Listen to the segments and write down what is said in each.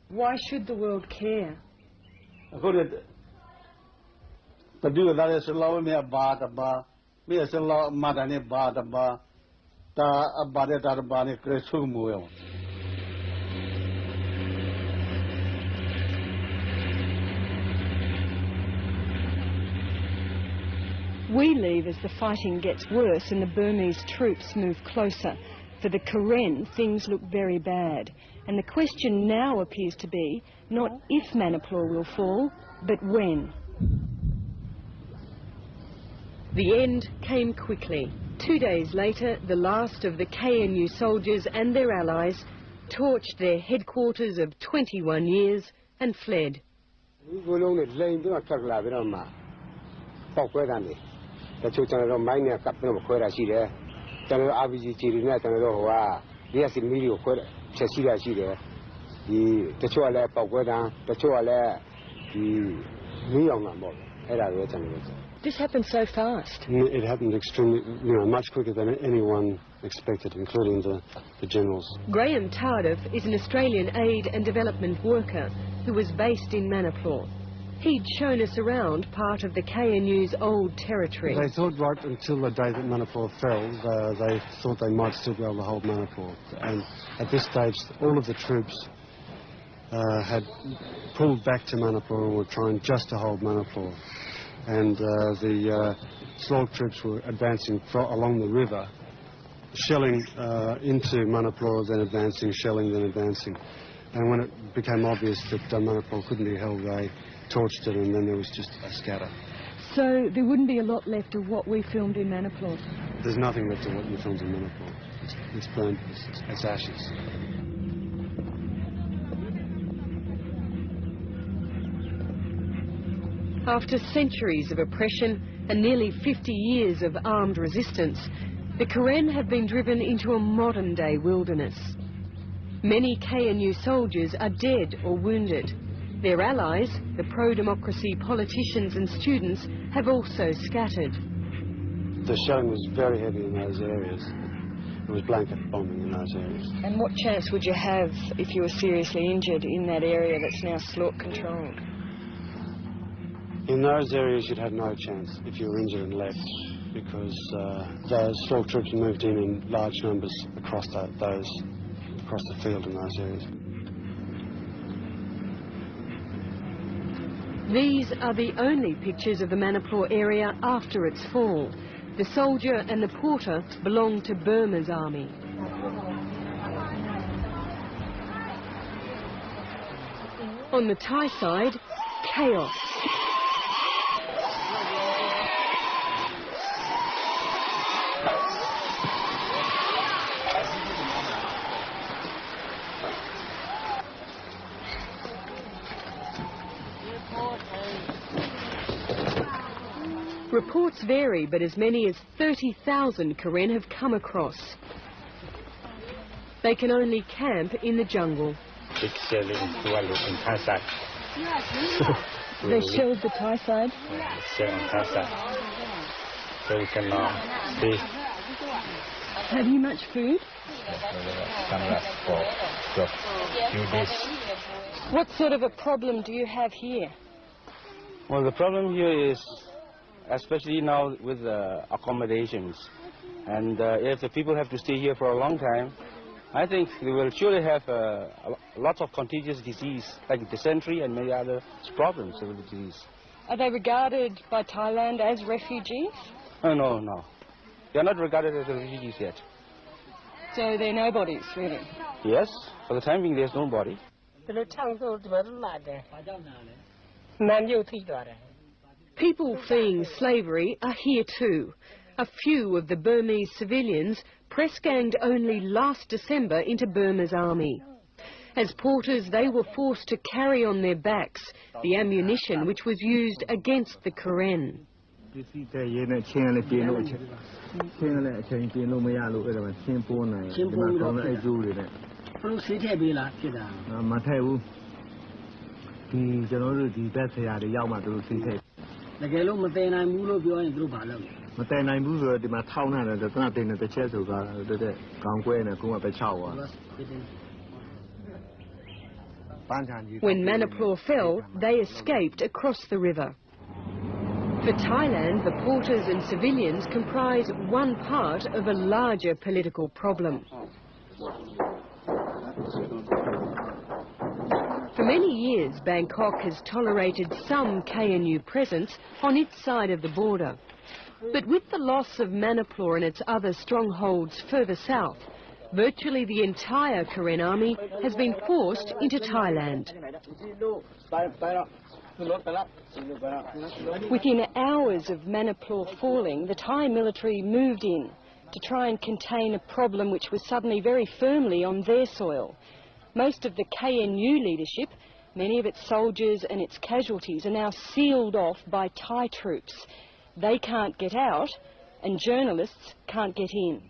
Why should the world care? We leave as the fighting gets worse and the Burmese troops move closer. For the Karen, things look very bad. And the question now appears to be not if Manerplaw will fall, but when. The end came quickly. 2 days later, the last of the KNU soldiers and their allies torched their headquarters of 21 years and fled. This happened so fast. It happened extremely, much quicker than anyone expected, including the generals. Graham Tardif is an Australian aid and development worker who was based in Manerplaw. He'd shown us around part of the KNU's old territory. They thought right until the day that Manerplaw fell, they thought they might still be able to hold Manerplaw. And at this stage, all of the troops had pulled back to Manerplaw and were trying just to hold Manerplaw. And the Slog troops were advancing along the river, shelling into Manerplaw, then advancing, shelling, then advancing. And when it became obvious that Manerplaw couldn't be held, they torched it, and then there was just a scatter. So there wouldn't be a lot left of what we filmed in Manerplaw? There's nothing left of what we filmed in Manerplaw. It's burned, it's ashes. After centuries of oppression and nearly 50 years of armed resistance, the Karen have been driven into a modern-day wilderness. Many KNU soldiers are dead or wounded. Their allies, the pro-democracy politicians and students, have also scattered. The shelling was very heavy in those areas. It was blanket bombing in those areas. And what chance would you have if you were seriously injured in that area that's now SLORC-controlled? In those areas, you'd have no chance if you were injured and left, because the SLORC troops moved in large numbers across the field in those areas. These are the only pictures of the Manerplaw area after its fall. The soldier and the porter belonged to Burma's army. On the Thai side, chaos. Reports vary, but as many as 30,000 Karen have come across. They can only camp in the jungle. They shelled the Thai side? Shell on Thai side. So we cannot stay. Have you much food? For just a few days. What sort of a problem do you have here? Well, the problem here is, especially now with accommodations, and if the people have to stay here for a long time, I think they will surely have lots of contagious disease, like dysentery and many other problems with the disease. Are they regarded by Thailand as refugees? Oh, no. They are not regarded as refugees yet. So they're nobodies, really? Yes, for the time being there's nobody. People fleeing slavery are here too. A few of the Burmese civilians press-ganged only last December into Burma's army. As porters, they were forced to carry on their backs the ammunition which was used against the Karen. When Manerplaw fell, they escaped across the river. For Thailand, the porters and civilians comprise one part of a larger political problem. For many years, Bangkok has tolerated some KNU presence on its side of the border. But with the loss of Manerplaw and its other strongholds further south, virtually the entire Karen army has been forced into Thailand. Within hours of Manerplaw falling, the Thai military moved in to try and contain a problem which was suddenly very firmly on their soil. Most of the KNU leadership, many of its soldiers and its casualties are now sealed off by Thai troops. They can't get out and journalists can't get in.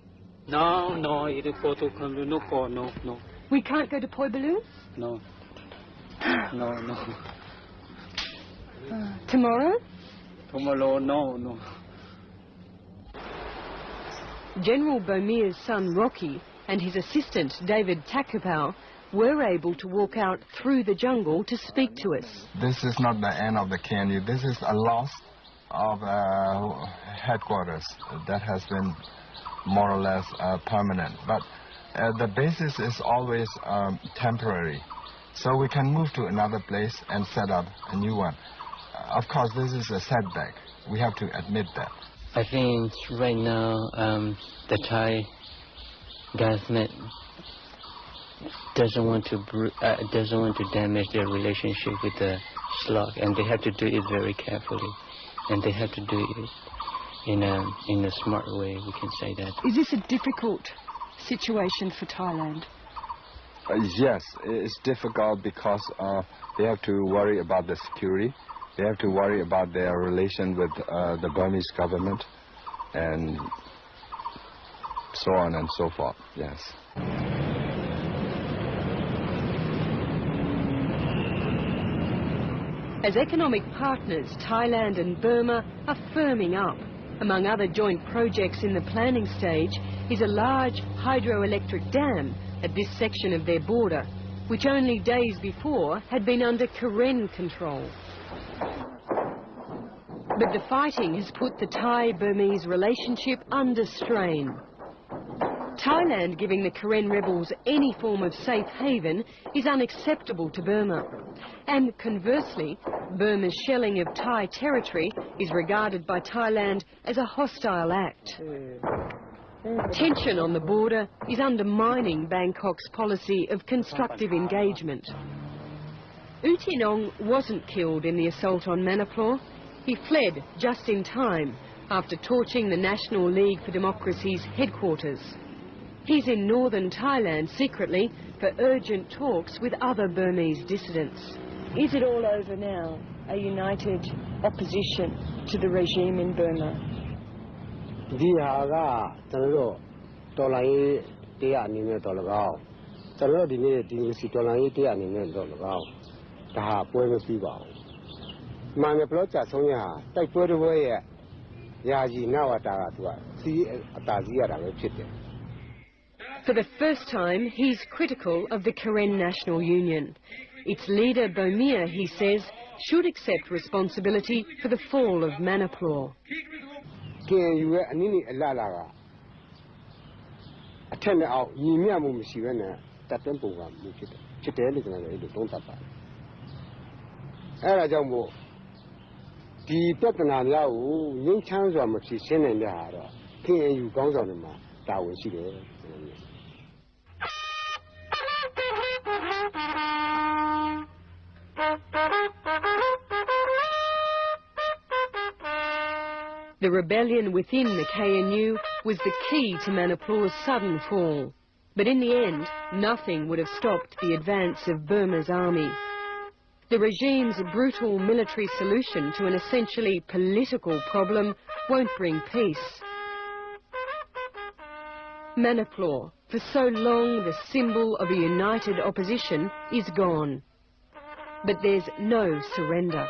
No. We can't go to Poibelu? No. Tomorrow? Tomorrow, no. General Bomir's son Rocky and his assistant David Takapau were able to walk out through the jungle to speak to us. This is not the end of the KNU. This is a loss of headquarters that has been more or less permanent. But the basis is always temporary. So we can move to another place and set up a new one. Of course, this is a setback. We have to admit that. I think right now the Thai government doesn't want to damage their relationship with the SLOC, and they have to do it very carefully, and they have to do it in a smart way. We can say that. Is this a difficult situation for Thailand? Yes, it's difficult because they have to worry about the security. They have to worry about their relation with the Burmese government and so on and so forth, yes. As economic partners, Thailand and Burma are firming up. Among other joint projects in the planning stage is a large hydroelectric dam at this section of their border, which only days before had been under Karen control. But the fighting has put the Thai-Burmese relationship under strain. Thailand giving the Karen rebels any form of safe haven is unacceptable to Burma. And conversely, Burma's shelling of Thai territory is regarded by Thailand as a hostile act. Tension on the border is undermining Bangkok's policy of constructive engagement. U Tin Ong wasn't killed in the assault on Manerplaw. He fled just in time after torching the National League for Democracy's headquarters. He's in northern Thailand secretly for urgent talks with other Burmese dissidents. Is it all over now, a united opposition to the regime in Burma? For the first time, he's critical of the Karen National Union. Its leader, Bomir, he says, should accept responsibility for the fall of Manerplaw. The rebellion within the KNU was the key to Manerplaw's sudden fall. But in the end, nothing would have stopped the advance of Burma's army. The regime's brutal military solution to an essentially political problem won't bring peace. Manerplaw, for so long the symbol of a united opposition, is gone. But there's no surrender.